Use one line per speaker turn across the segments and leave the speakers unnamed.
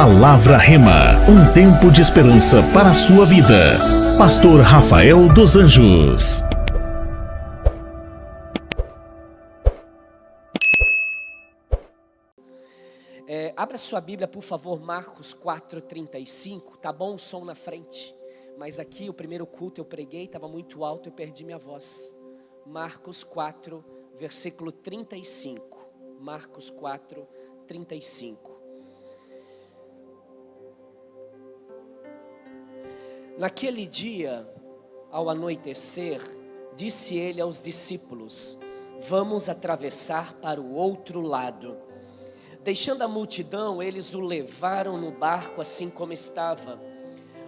Palavra Rema, um tempo de esperança para a sua vida. Pastor Rafael dos Anjos.
Abra sua Bíblia, por favor, Marcos 4:35. Tá bom o som na frente, mas aqui o primeiro culto eu preguei, estava muito alto, eu perdi minha voz. Marcos 4, versículo 35. Marcos 4:35. Naquele dia, ao anoitecer, disse ele aos discípulos: vamos atravessar para o outro lado. Deixando a multidão, eles o levaram no barco assim como estava.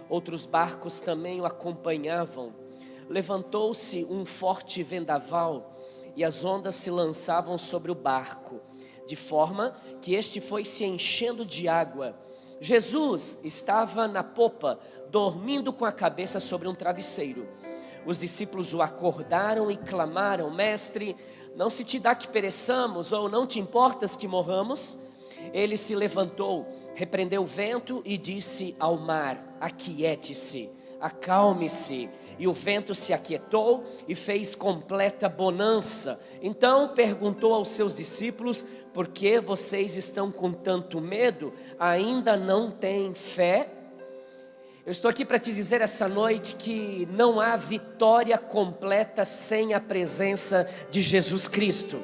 Outros barcos também o acompanhavam. Levantou-se um forte vendaval e as ondas se lançavam sobre o barco, de forma que este foi se enchendo de água. Jesus estava na popa, dormindo com a cabeça sobre um travesseiro. Os discípulos o acordaram e clamaram: Mestre, não se te dá que pereçamos, ou não te importas que morramos? Ele se levantou, repreendeu o vento e disse ao mar: aquiete-se, acalme-se. E o vento se aquietou e fez completa bonança. Então perguntou aos seus discípulos: por que vocês estão com tanto medo? Ainda não têm fé? Eu estou aqui para te dizer essa noite que não há vitória completa sem a presença de Jesus Cristo.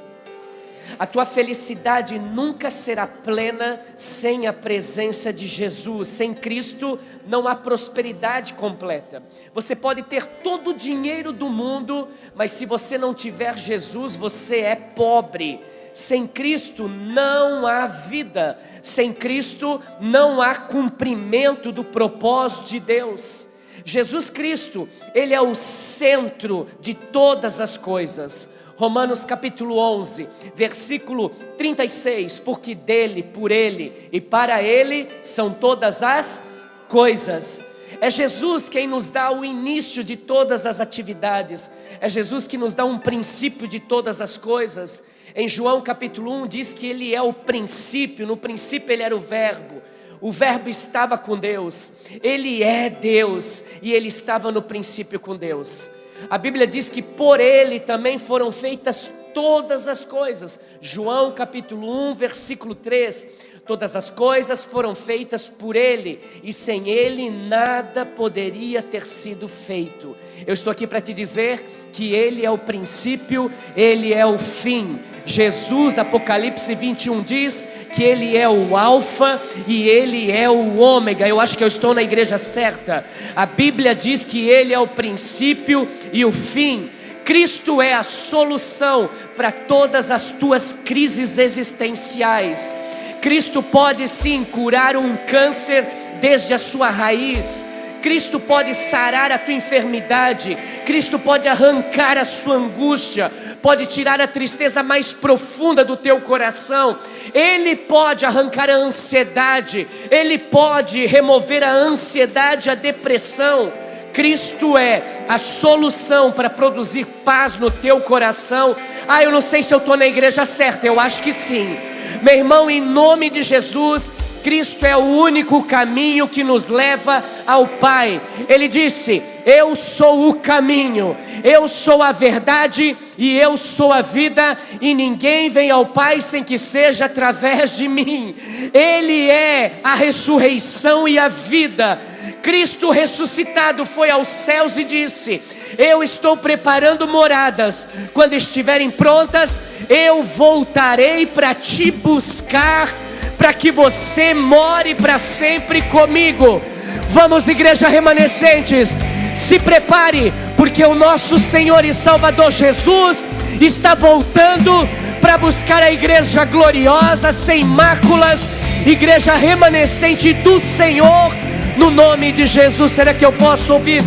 A tua felicidade nunca será plena sem a presença de Jesus. Sem Cristo não há prosperidade completa. Você pode ter todo o dinheiro do mundo, mas se você não tiver Jesus, você é pobre. Sem Cristo não há vida. Sem Cristo não há cumprimento do propósito de Deus. Jesus Cristo, Ele é o centro de todas as coisas. Romanos capítulo 11, versículo 36, porque dele, por ele e para ele são todas as coisas. É Jesus quem nos dá o início de todas as atividades. É Jesus que nos dá um princípio de todas as coisas. Em João capítulo 1 diz que ele é o princípio, no princípio ele era o verbo estava com Deus, ele é Deus e ele estava no princípio com Deus. A Bíblia diz que por ele também foram feitas todas as coisas. João capítulo 1, versículo 3. Todas as coisas foram feitas por ele, e sem ele nada poderia ter sido feito. Eu estou aqui para te dizer que ele é o princípio, ele é o fim. Jesus, Apocalipse 21 diz que ele é o alfa e ele é o ômega. Eu acho que eu estou na igreja certa. A Bíblia diz que ele é o princípio e o fim. Cristo é a solução para todas as tuas crises existenciais. Cristo pode sim curar um câncer desde a sua raiz. Cristo pode sarar a tua enfermidade. Cristo pode arrancar a sua angústia, pode tirar a tristeza mais profunda do teu coração. Ele pode arrancar a ansiedade, Ele pode remover a ansiedade, a depressão. Cristo é a solução para produzir paz no teu coração. Eu não sei se eu estou na igreja certa, eu acho que sim. Meu irmão, em nome de Jesus, Cristo é o único caminho que nos leva ao Pai. Ele disse: eu sou o caminho, eu sou a verdade e eu sou a vida, e ninguém vem ao Pai sem que seja através de mim. Ele é a ressurreição e a vida. Cristo ressuscitado foi aos céus e disse: eu estou preparando moradas. Quando estiverem prontas, eu voltarei para te buscar, para que você more para sempre comigo. Vamos, igreja remanescentes, se prepare, porque o nosso Senhor e Salvador Jesus está voltando para buscar a igreja gloriosa, sem máculas, igreja remanescente do Senhor, no nome de Jesus. Será que eu posso ouvir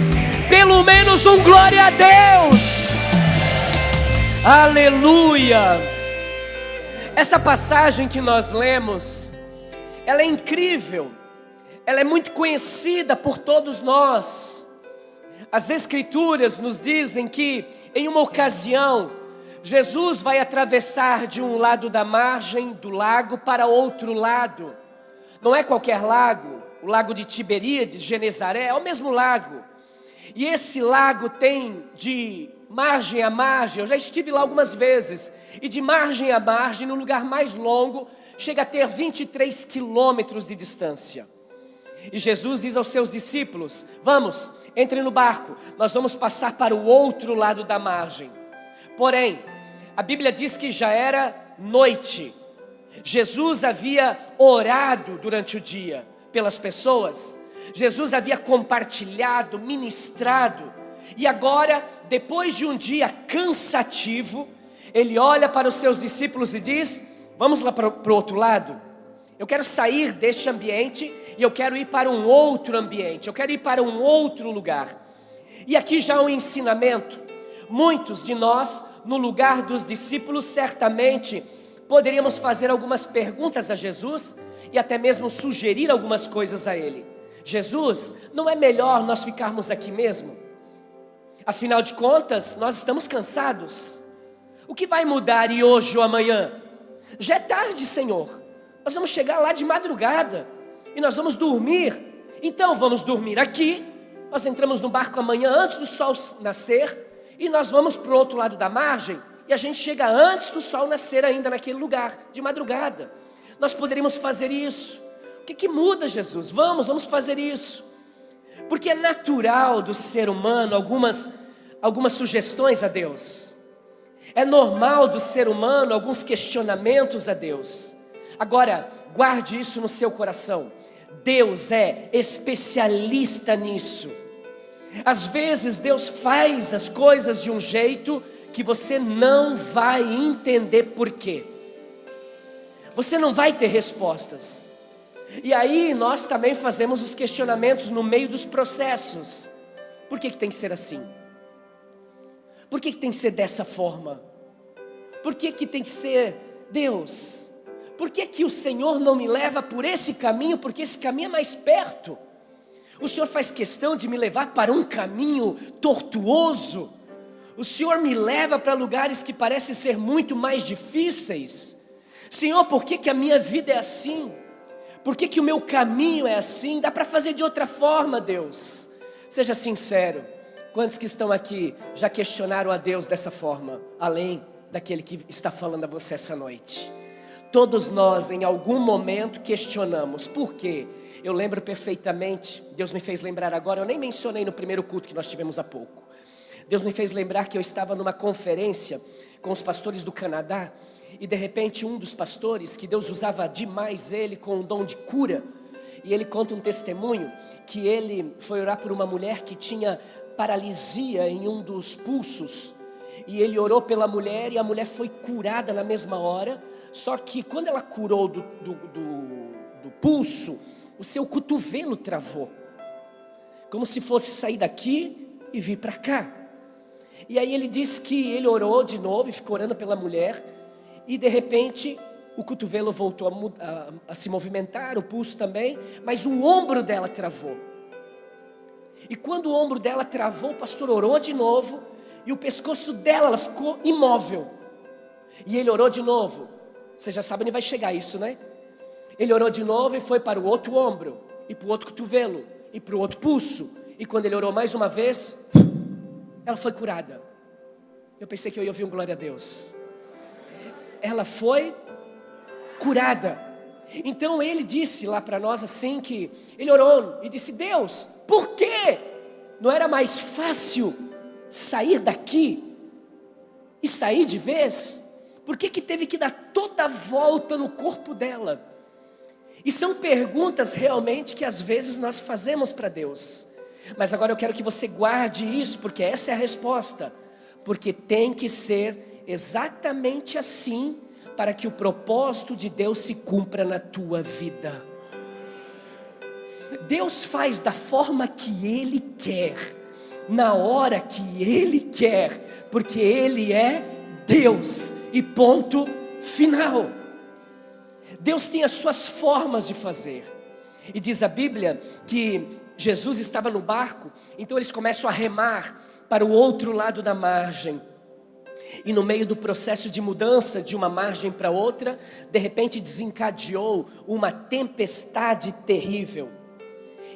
pelo menos um glória a Deus? Aleluia! Essa passagem que nós lemos, ela é incrível, ela é muito conhecida por todos nós. As Escrituras nos dizem que em uma ocasião, Jesus vai atravessar de um lado da margem do lago para outro lado. Não é qualquer lago, o lago de Tiberíades, Genezaré, é o mesmo lago. E esse lago tem de margem a margem, eu já estive lá algumas vezes, e de margem a margem, no lugar mais longo, chega a ter 23 quilômetros de distância. E Jesus diz aos seus discípulos: vamos, entrem no barco, nós vamos passar para o outro lado da margem. Porém, a Bíblia diz que já era noite. Jesus havia orado durante o dia pelas pessoas, Jesus havia compartilhado, ministrado, e agora, depois de um dia cansativo, ele olha para os seus discípulos e diz: vamos lá para o outro lado. Eu quero sair deste ambiente e eu quero ir para um outro ambiente, eu quero ir para um outro lugar. E aqui já há um ensinamento. Muitos de nós, no lugar dos discípulos, certamente poderíamos fazer algumas perguntas a Jesus e até mesmo sugerir algumas coisas a Ele. Jesus, não é melhor nós ficarmos aqui mesmo? Afinal de contas, nós estamos cansados. O que vai mudar hoje ou amanhã? Já é tarde, Senhor. Nós vamos chegar lá de madrugada e nós vamos dormir. Então vamos dormir aqui. Nós entramos no barco amanhã antes do sol nascer e nós vamos para o outro lado da margem e a gente chega antes do sol nascer ainda naquele lugar, de madrugada. Nós poderíamos fazer isso. O que muda, Jesus? Vamos fazer isso. Porque é natural do ser humano algumas sugestões a Deus. É normal do ser humano alguns questionamentos a Deus. Agora, guarde isso no seu coração. Deus é especialista nisso. Às vezes Deus faz as coisas de um jeito que você não vai entender por quê. Você não vai ter respostas. E aí nós também fazemos os questionamentos no meio dos processos. Por que tem que ser assim? Por que tem que ser dessa forma? Por que tem que ser Deus? Por que o Senhor não me leva por esse caminho? Porque esse caminho é mais perto. O Senhor faz questão de me levar para um caminho tortuoso. O Senhor me leva para lugares que parecem ser muito mais difíceis. Senhor, por que a minha vida é assim? Por que o meu caminho é assim? Dá para fazer de outra forma, Deus. Seja sincero. Quantos que estão aqui já questionaram a Deus dessa forma? Além daquele que está falando a você essa noite. Todos nós em algum momento questionamos. Por quê? Eu lembro perfeitamente, Deus me fez lembrar agora, eu nem mencionei no primeiro culto que nós tivemos há pouco. Deus me fez lembrar que eu estava numa conferência com os pastores do Canadá. E de repente um dos pastores, que Deus usava demais ele com um dom de cura. E ele conta um testemunho que ele foi orar por uma mulher que tinha paralisia em um dos pulsos. E ele orou pela mulher e a mulher foi curada na mesma hora. Só que quando ela curou do pulso, o seu cotovelo travou. Como se fosse sair daqui e vir para cá. E aí ele disse que ele orou de novo e ficou orando pela mulher. E de repente o cotovelo voltou a se movimentar, o pulso também. Mas o ombro dela travou. E quando o ombro dela travou, o pastor orou de novo. E o pescoço dela, ela ficou imóvel. E ele orou de novo. Você já sabe onde vai chegar isso, né? Ele orou de novo e foi para o outro ombro. E para o outro cotovelo. E para o outro pulso. E quando ele orou mais uma vez, ela foi curada. Eu pensei que eu ia ouvir um glória a Deus. Ela foi curada. Então ele disse lá para nós assim que ele orou e disse: Deus, por quê? Não era mais fácil sair daqui e sair de vez? Por que teve que dar toda a volta no corpo dela? E são perguntas realmente que às vezes nós fazemos para Deus. Mas agora eu quero que você guarde isso, porque essa é a resposta. Porque tem que ser exatamente assim para que o propósito de Deus se cumpra na tua vida. Deus faz da forma que Ele quer, na hora que Ele quer, porque Ele é Deus e ponto final. Deus tem as suas formas de fazer. E diz a Bíblia que Jesus estava no barco, então eles começam a remar para o outro lado da margem. E no meio do processo de mudança de uma margem para outra, de repente desencadeou uma tempestade terrível.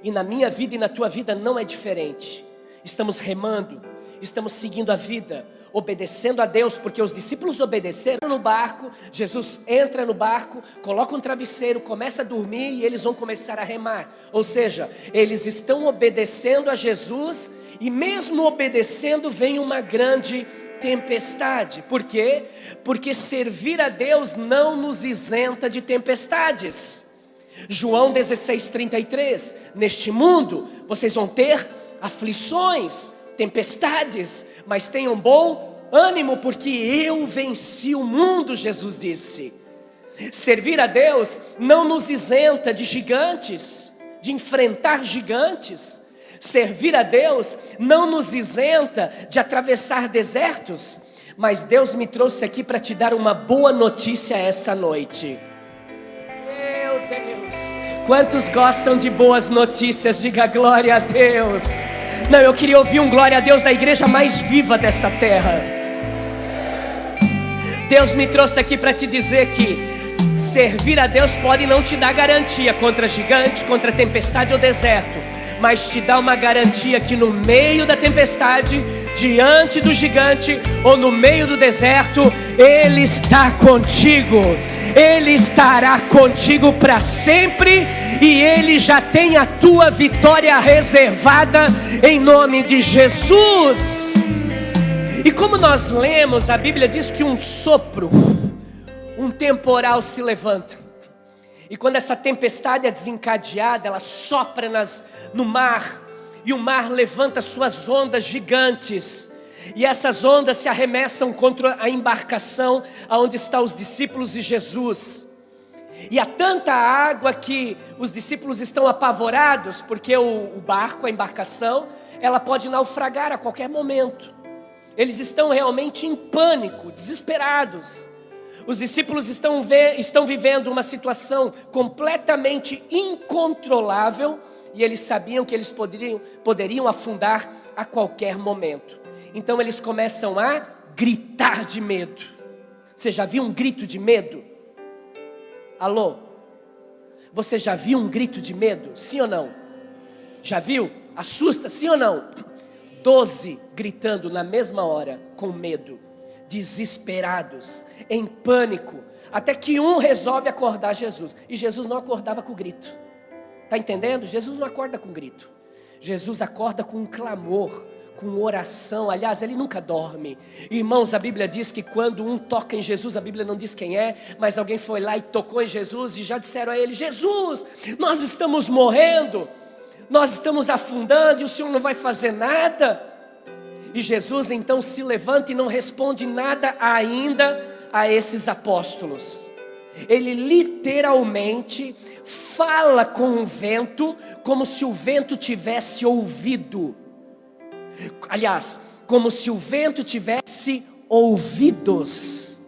E na minha vida e na tua vida não é diferente. Estamos remando, estamos seguindo a vida, obedecendo a Deus, porque os discípulos obedeceram no barco. Jesus entra no barco, coloca um travesseiro, começa a dormir e eles vão começar a remar. Ou seja, eles estão obedecendo a Jesus e mesmo obedecendo vem uma grande tempestade. Por quê? Porque servir a Deus não nos isenta de tempestades. João 16:33, neste mundo vocês vão ter aflições, tempestades, mas tenham bom ânimo, porque eu venci o mundo, Jesus disse. Servir a Deus não nos isenta de gigantes, de enfrentar gigantes. Servir a Deus não nos isenta de atravessar desertos, mas Deus me trouxe aqui para te dar uma boa notícia essa noite. Meu Deus, quantos gostam de boas notícias? Diga glória a Deus. Não, eu queria ouvir um glória a Deus da igreja mais viva dessa terra. Deus me trouxe aqui para te dizer que servir a Deus pode não te dar garantia contra gigante, contra tempestade ou deserto, mas te dá uma garantia que no meio da tempestade, diante do gigante ou no meio do deserto, Ele está contigo. Ele estará contigo para sempre e Ele já tem a tua vitória reservada em nome de Jesus. E como nós lemos, a Bíblia diz que um sopro, um temporal se levanta. E quando essa tempestade é desencadeada, ela sopra no mar, e o mar levanta suas ondas gigantes, e essas ondas se arremessam contra a embarcação onde estão os discípulos e Jesus. E há tanta água que os discípulos estão apavorados, porque o barco, a embarcação, ela pode naufragar a qualquer momento. Eles estão realmente em pânico, desesperados. Os discípulos estão vivendo uma situação completamente incontrolável e eles sabiam que eles poderiam afundar a qualquer momento. Então eles começam a gritar de medo. Você já viu um grito de medo? Alô? Você já viu um grito de medo? Sim ou não? Já viu? Assusta, sim ou não? 12 gritando na mesma hora, com medo, desesperados, em pânico, até que um resolve acordar Jesus. E Jesus não acordava com grito. Está entendendo? Jesus não acorda com grito. Jesus acorda com um clamor, com oração. Aliás, Ele nunca dorme. Irmãos, a Bíblia diz que quando um toca em Jesus, a Bíblia não diz quem é, mas alguém foi lá e tocou em Jesus e já disseram a Ele: Jesus, nós estamos morrendo, nós estamos afundando e o Senhor não vai fazer nada. E Jesus então se levanta e não responde nada ainda a esses apóstolos. Ele literalmente fala com o vento, como se o vento tivesse ouvido. Aliás, como se o vento tivesse ouvidos.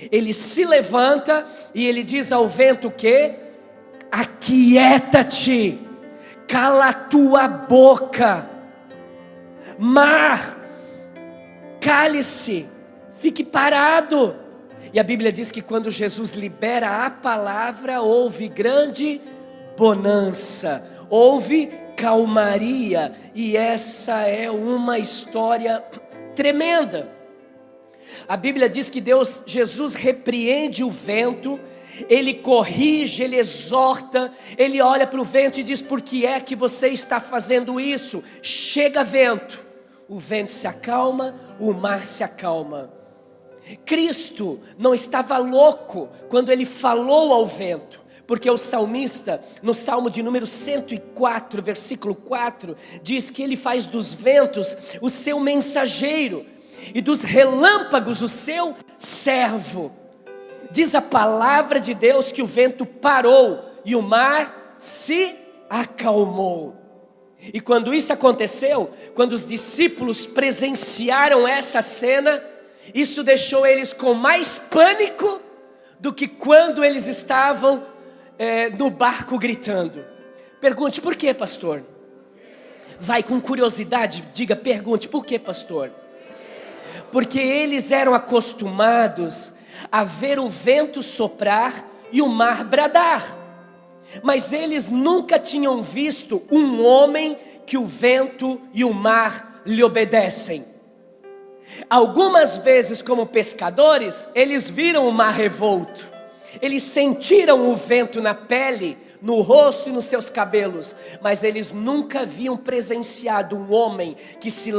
Ele se levanta e ele diz ao vento o quê? Aquieta-te, cala a tua boca. Mar, cale-se, fique parado. E a Bíblia diz que quando Jesus libera a palavra, houve grande bonança, houve calmaria. E essa é uma história tremenda. A Bíblia diz que Jesus repreende o vento, Ele corrige, Ele exorta, Ele olha para o vento e diz: por que é que você está fazendo isso? Chega vento. O vento se acalma, o mar se acalma. Cristo não estava louco quando Ele falou ao vento, porque o salmista, no Salmo de número 104, versículo 4, diz que Ele faz dos ventos o seu mensageiro e dos relâmpagos o seu servo. Diz a palavra de Deus que o vento parou e o mar se acalmou. E quando isso aconteceu, quando os discípulos presenciaram essa cena, isso deixou eles com mais pânico do que quando eles estavam no barco gritando. Pergunte: por que, pastor? Vai com curiosidade, diga, pergunte: por que, pastor? porque eles eram acostumados a ver o vento soprar e o mar bradar. Mas eles nunca tinham visto um homem que o vento e o mar lhe obedecem. Algumas vezes, como pescadores, eles viram o mar revolto. Eles sentiram o vento na pele, no rosto e nos seus cabelos. Mas eles nunca haviam presenciado um homem que se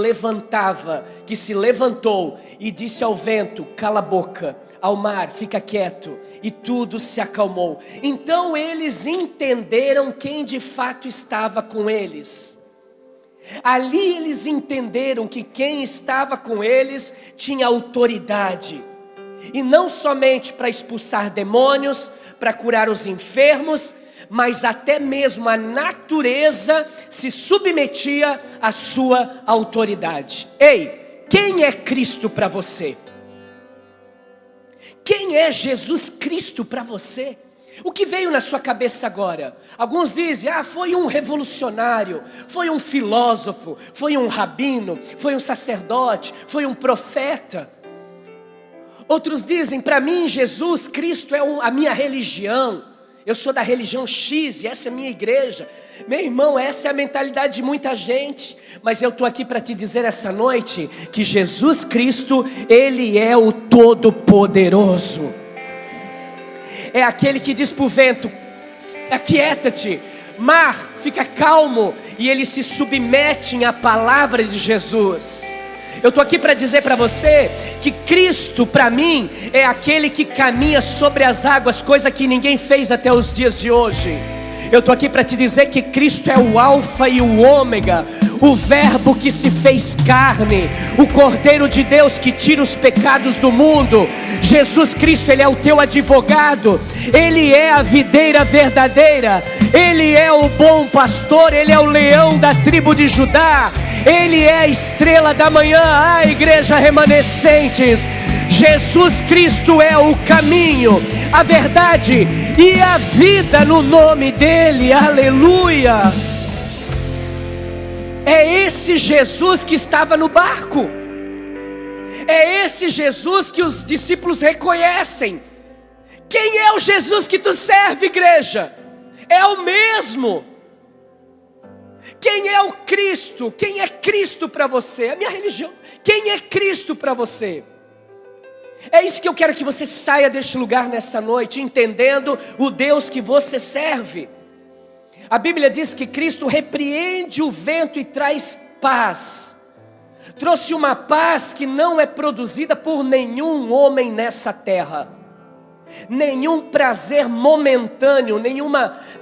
levantou e disse ao vento: cala a boca, ao mar, fica quieto. E tudo se acalmou. Então eles entenderam quem de fato estava com eles. Ali eles entenderam que quem estava com eles tinha autoridade. E não somente para expulsar demônios, para curar os enfermos, mas até mesmo a natureza se submetia à sua autoridade. Ei, quem é Cristo para você? Quem é Jesus Cristo para você? O que veio na sua cabeça agora? Alguns dizem: foi um revolucionário, foi um filósofo, foi um rabino, foi um sacerdote, foi um profeta. Outros dizem: para mim Jesus Cristo é a minha religião. Eu sou da religião X e essa é a minha igreja. Meu irmão, essa é a mentalidade de muita gente. Mas eu estou aqui para te dizer essa noite que Jesus Cristo, Ele é o Todo-Poderoso. É aquele que diz para o vento: aquieta-te, mar, fica calmo. E ele se submete à palavra de Jesus. Eu estou aqui para dizer para você que Cristo, para mim, é aquele que caminha sobre as águas, coisa que ninguém fez até os dias de hoje. Eu estou aqui para te dizer que Cristo é o Alfa e o Ômega, o Verbo que se fez carne, o Cordeiro de Deus que tira os pecados do mundo. Jesus Cristo, Ele é o teu advogado, Ele é a videira verdadeira, Ele é o bom pastor, Ele é o leão da tribo de Judá, Ele é a estrela da manhã. Igreja remanescentes, Jesus Cristo é o caminho, a verdade e a vida no nome dEle, aleluia. É esse Jesus que estava no barco, é esse Jesus que os discípulos reconhecem. Quem é o Jesus que tu serve, igreja? É o mesmo. Quem é o Cristo? Quem é Cristo para você? A minha religião. Quem é Cristo para você? É isso que eu quero que você saia deste lugar nessa noite, entendendo o Deus que você serve. A Bíblia diz que Cristo repreende o vento e traz paz. Trouxe uma paz que não é produzida por nenhum homem nessa terra. Nenhum prazer momentâneo,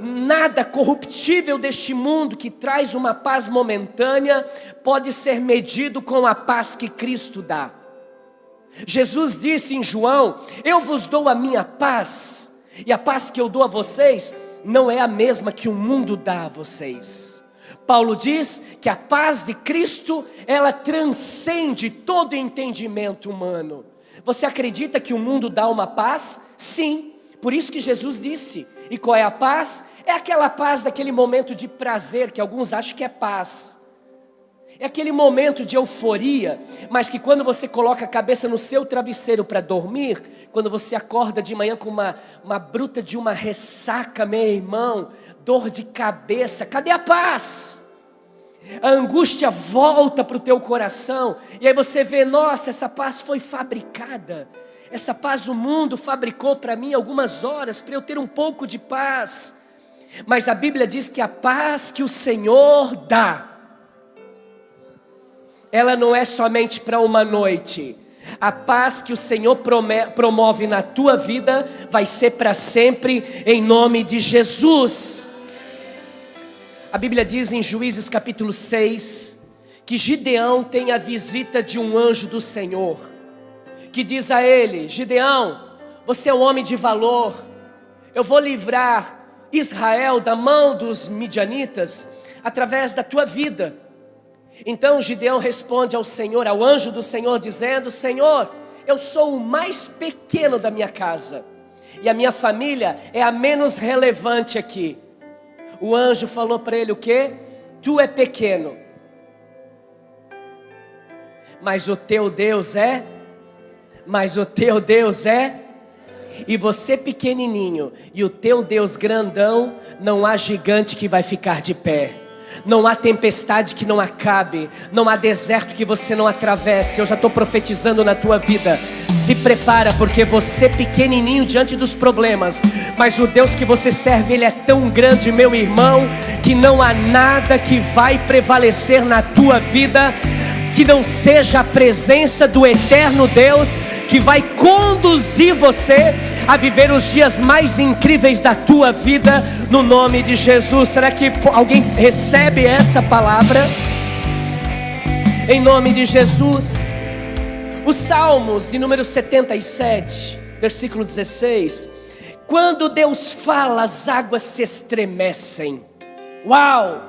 nada corruptível deste mundo que traz uma paz momentânea pode ser medido com a paz que Cristo dá. Jesus disse em João: eu vos dou a minha paz, e a paz que eu dou a vocês não é a mesma que o mundo dá a vocês. Paulo diz que a paz de Cristo, ela transcende todo entendimento humano. Você acredita que o mundo dá uma paz? Sim, por isso que Jesus disse. E qual é a paz? É aquela paz daquele momento de prazer que alguns acham que é paz. É aquele momento de euforia, mas que quando você coloca a cabeça no seu travesseiro para dormir, quando você acorda de manhã com uma bruta de uma ressaca, meu irmão, dor de cabeça, cadê a paz? A angústia volta para o teu coração, e aí você vê: nossa, essa paz foi fabricada, essa paz o mundo fabricou para mim algumas horas, para eu ter um pouco de paz. Mas a Bíblia diz que a paz que o Senhor dá, ela não é somente para uma noite. A paz que o Senhor promove na tua vida vai ser para sempre, em nome de Jesus. A Bíblia diz em Juízes capítulo 6, que Gideão tem a visita de um anjo do Senhor, que diz a ele: Gideão, você é um homem de valor, eu vou livrar Israel da mão dos midianitas através da tua vida. Então Gideão responde ao Senhor, ao anjo do Senhor, dizendo: Senhor, eu sou o mais pequeno da minha casa, e a minha família é a menos relevante aqui. O anjo falou para ele o quê? Tu é pequeno, Mas o teu Deus é? Mas o teu Deus é? E você pequenininho e o teu Deus grandão, não há gigante que vai ficar de pé. Não há tempestade que não acabe, não há deserto que você não atravesse. Eu já estou profetizando na tua vida. Se prepara, porque você pequenininho diante dos problemas, mas o Deus que você serve, Ele é tão grande, meu irmão, que não há nada que vai prevalecer na tua vida que não seja a presença do eterno Deus, que vai conduzir você a viver os dias mais incríveis da tua vida, no nome de Jesus. Será que alguém recebe essa palavra? Em nome de Jesus. Os Salmos de número 77, versículo 16. Quando Deus fala, as águas se estremecem. Uau!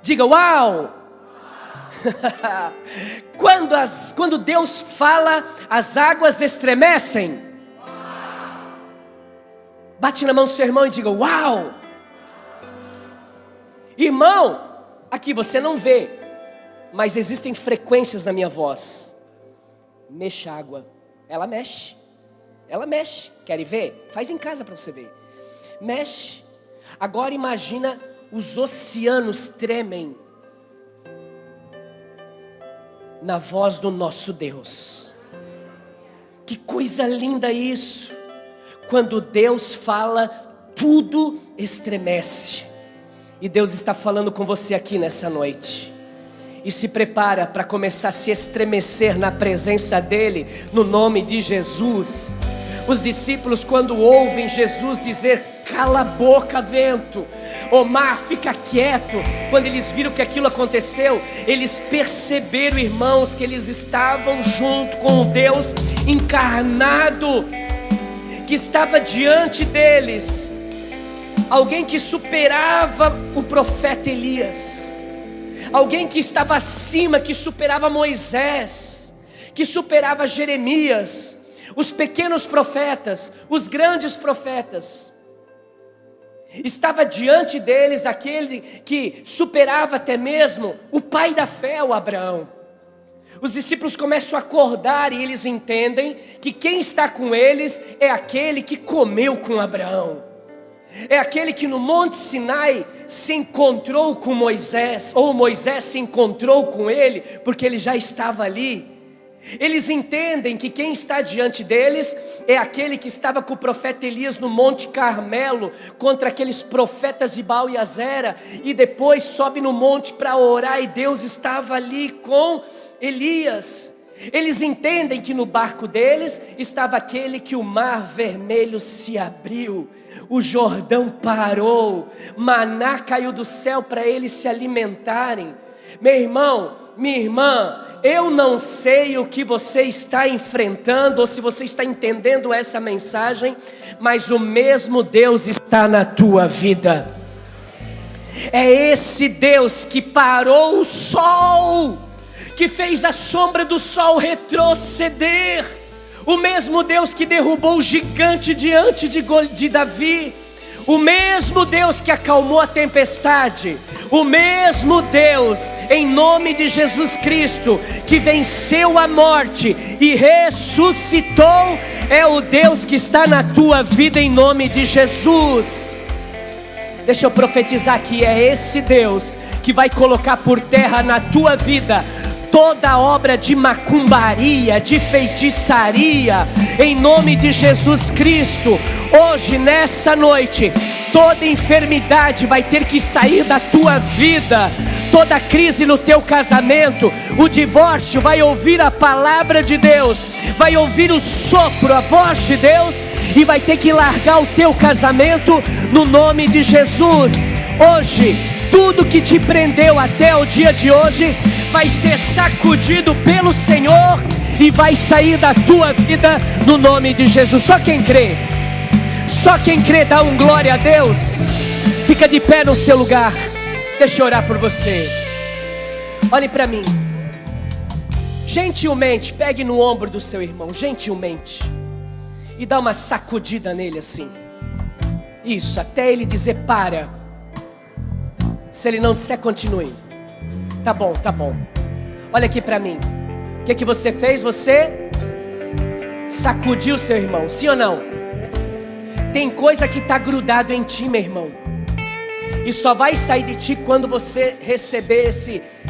Diga uau! Quando Deus fala, as águas estremecem. Bate na mão do seu irmão e diga uau. Irmão, aqui você não vê, mas existem frequências na minha voz. Mexa a água. Ela mexe. Ela mexe. Quer ver? Faz em casa para você ver. Mexe. Agora imagina, os oceanos tremem na voz do nosso Deus. Que coisa linda isso. Quando Deus fala, tudo estremece. E Deus está falando com você aqui nessa noite. E se prepara para começar a se estremecer na presença dEle, no nome de Jesus. Os discípulos, quando ouvem Jesus dizer: cala a boca, vento, o mar fica quieto, quando eles viram que aquilo aconteceu, eles perceberam, irmãos, que eles estavam junto com o Deus encarnado, que estava diante deles, alguém que superava o profeta Elias, alguém que estava acima, que superava Moisés, que superava Jeremias, os pequenos profetas, os grandes profetas. Estava diante deles aquele que superava até mesmo o pai da fé, o Abraão. Os discípulos começam a acordar e eles entendem que quem está com eles é aquele que comeu com Abraão. É aquele que no Monte Sinai se encontrou com Moisés, ou Moisés se encontrou com ele, porque ele já estava ali. Eles entendem que quem está diante deles é aquele que estava com o profeta Elias no Monte Carmelo, contra aqueles profetas de Baal e Azera, e depois sobe no monte para orar, e Deus estava ali com Elias. Eles entendem que no barco deles estava aquele que o mar vermelho se abriu, o Jordão parou, maná caiu do céu para eles se alimentarem. Meu irmão, minha irmã, eu não sei o que você está enfrentando, ou se você está entendendo essa mensagem, mas o mesmo Deus está na tua vida. É esse Deus que parou o sol, que fez a sombra do sol retroceder, o mesmo Deus que derrubou o gigante diante de Davi, o mesmo Deus que acalmou a tempestade, o mesmo Deus, em nome de Jesus Cristo, que venceu a morte e ressuscitou, é o Deus que está na tua vida em nome de Jesus. Deixa eu profetizar que é esse Deus que vai colocar por terra na tua vida toda obra de macumbaria, de feitiçaria, em nome de Jesus Cristo. Hoje, nessa noite, toda enfermidade vai ter que sair da tua vida, toda crise no teu casamento, o divórcio vai ouvir a palavra de Deus, vai ouvir o sopro, a voz de Deus, e vai ter que largar o teu casamento no nome de Jesus. Hoje, tudo que te prendeu até o dia de hoje vai ser sacudido pelo Senhor e vai sair da tua vida no nome de Jesus. Só quem crê dá um glória a Deus. Fica de pé no seu lugar. Deixa eu orar por você. Olhe para mim. Gentilmente, pegue no ombro do seu irmão, gentilmente, e dá uma sacudida nele assim. Isso, até ele dizer para. Se ele não disser, continue. Tá bom, tá bom. Olha aqui para mim. O que você fez? Você sacudiu seu irmão, sim ou não? Tem coisa que está grudado em ti, meu irmão, e só vai sair de ti quando você receber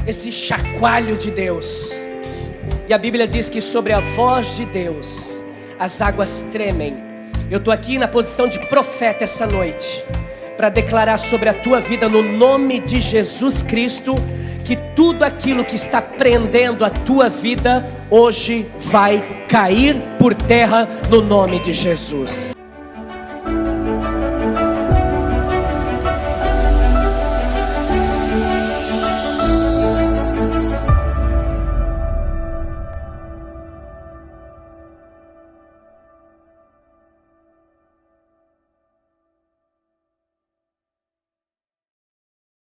esse chacoalho de Deus. E a Bíblia diz que sobre a voz de Deus as águas tremem. Eu estou aqui na posição de profeta essa noite, para declarar sobre a tua vida, no nome de Jesus Cristo, que tudo aquilo que está prendendo a tua vida hoje vai cair por terra no nome de Jesus.